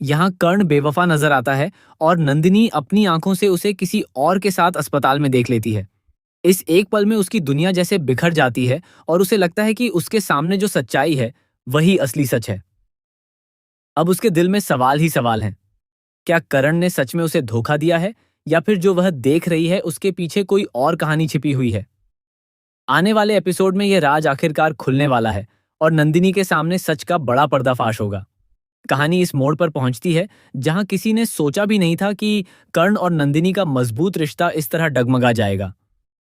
यहाँ कर्ण बेवफा नजर आता है और नंदिनी अपनी आंखों से उसे किसी और के साथ अस्पताल में देख लेती है। इस एक पल में उसकी दुनिया जैसे बिखर जाती है और उसे लगता है कि उसके सामने जो सच्चाई है वही असली सच है। अब उसके दिल में सवाल ही सवाल हैं। क्या करण ने सच में उसे धोखा दिया है या फिर जो वह देख रही है उसके पीछे कोई और कहानी छिपी हुई है? आने वाले एपिसोड में यह राज आखिरकार खुलने वाला है और नंदिनी के सामने सच का बड़ा पर्दाफाश होगा। कहानी इस मोड़ पर पहुंचती है जहां किसी ने सोचा भी नहीं था कि कर्ण और नंदिनी का मजबूत रिश्ता इस तरह डगमगा जाएगा।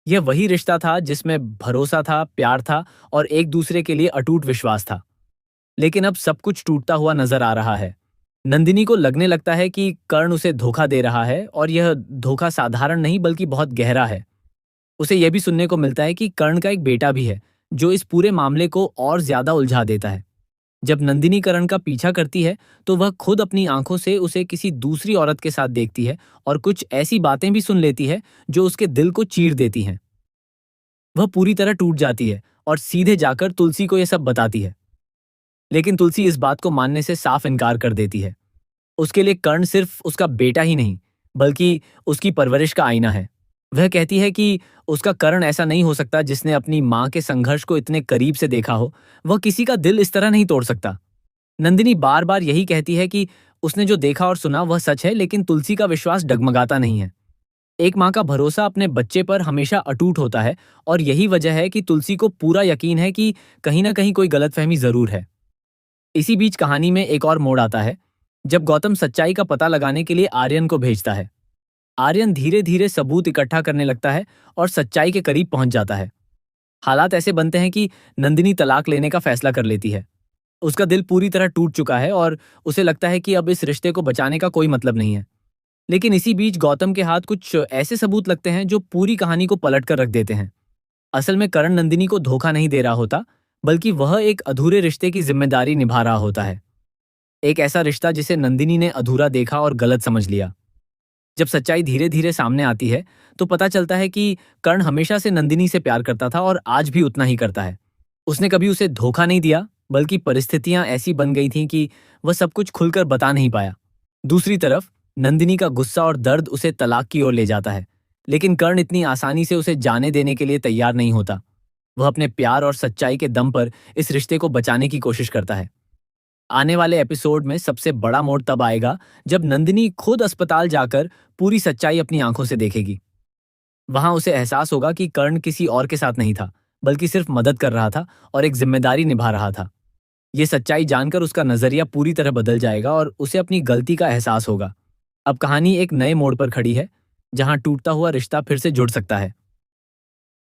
यह वही रिश्ता था जिसमें भरोसा था, प्यार था और एक दूसरे के लिए अटूट विश्वास था। लेकिन अब सब कुछ टूटता हुआ नजर आ रहा है। नंदिनी को लगने लगता है कि कर्ण उसे धोखा दे रहा है और यह धोखा साधारण नहीं बल्कि बहुत गहरा है। उसे यह भी सुनने को मिलता है कि कर्ण का एक बेटा भी है जो इस पूरे मामले को और ज्यादा उलझा देता है। जब नंदिनी करण का पीछा करती है तो वह खुद अपनी आंखों से उसे किसी दूसरी औरत के साथ देखती है और कुछ ऐसी बातें भी सुन लेती है जो उसके दिल को चीर देती हैं। वह पूरी तरह टूट जाती है और सीधे जाकर तुलसी को यह सब बताती है। लेकिन तुलसी इस बात को मानने से साफ इनकार कर देती है। उसके लिए कर्ण सिर्फ उसका बेटा ही नहीं बल्कि उसकी परवरिश का आईना है। वह कहती है कि उसका कर्ण ऐसा नहीं हो सकता जिसने अपनी माँ के संघर्ष को इतने करीब से देखा हो। वह किसी का दिल इस तरह नहीं तोड़ सकता। नंदिनी बार बार यही कहती है कि उसने जो देखा और सुना वह सच है, लेकिन तुलसी का विश्वास डगमगाता नहीं है। एक माँ का भरोसा अपने बच्चे पर हमेशा अटूट होता है और यही वजह है कि तुलसी को पूरा यकीन है कि कहीं ना कहीं कोई गलतफहमी जरूर है। इसी बीच कहानी में एक और मोड़ आता है जब गौतम सच्चाई का पता लगाने के लिए आर्यन को भेजता है। आर्यन धीरे धीरे सबूत इकट्ठा करने लगता है और सच्चाई के करीब पहुंच जाता है। हालात ऐसे बनते हैं कि नंदिनी तलाक लेने का फैसला कर लेती है। उसका दिल पूरी तरह टूट चुका है और उसे लगता है कि अब इस रिश्ते को बचाने का कोई मतलब नहीं है। लेकिन इसी बीच गौतम के हाथ कुछ ऐसे सबूत लगते हैं जो पूरी कहानी को पलट कर रख देते हैं। असल में करण नंदिनी को धोखा नहीं दे रहा होता बल्कि वह एक अधूरे रिश्ते की जिम्मेदारी निभा रहा होता है। एक ऐसा रिश्ता जिसे नंदिनी ने अधूरा देखा और गलत समझ लिया। जब सच्चाई धीरे धीरे सामने आती है तो पता चलता है कि कर्ण हमेशा से नंदिनी से प्यार करता था और आज भी उतना ही करता है। उसने कभी उसे धोखा नहीं दिया बल्कि परिस्थितियां ऐसी बन गई थीं कि वह सब कुछ खुलकर बता नहीं पाया। दूसरी तरफ नंदिनी का गुस्सा और दर्द उसे तलाक की ओर ले जाता है, लेकिन कर्ण इतनी आसानी से उसे जाने देने के लिए तैयार नहीं होता। वह अपने प्यार और सच्चाई के दम पर इस रिश्ते को बचाने की कोशिश करता है। आने वाले एपिसोड में सबसे बड़ा मोड़ तब आएगा जब नंदिनी खुद अस्पताल जाकर पूरी सच्चाई अपनी आंखों से देखेगी। वहां उसे एहसास होगा कि कर्ण किसी और के साथ नहीं था बल्कि सिर्फ मदद कर रहा था और एक जिम्मेदारी निभा रहा था। ये सच्चाई जानकर उसका नजरिया पूरी तरह बदल जाएगा और उसे अपनी गलती का एहसास होगा। अब कहानी एक नए मोड़ पर खड़ी है जहां टूटता हुआ रिश्ता फिर से जुड़ सकता है।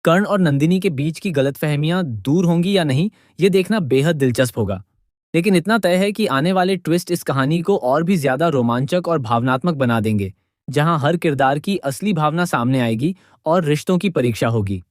कर्ण और नंदिनी के बीच की गलतफहमियां दूर होंगी या नहीं, ये देखना बेहद दिलचस्प होगा। लेकिन इतना तय है कि आने वाले ट्विस्ट इस कहानी को और भी ज्यादा रोमांचक और भावनात्मक बना देंगे, जहां हर किरदार की असली भावना सामने आएगी और रिश्तों की परीक्षा होगी।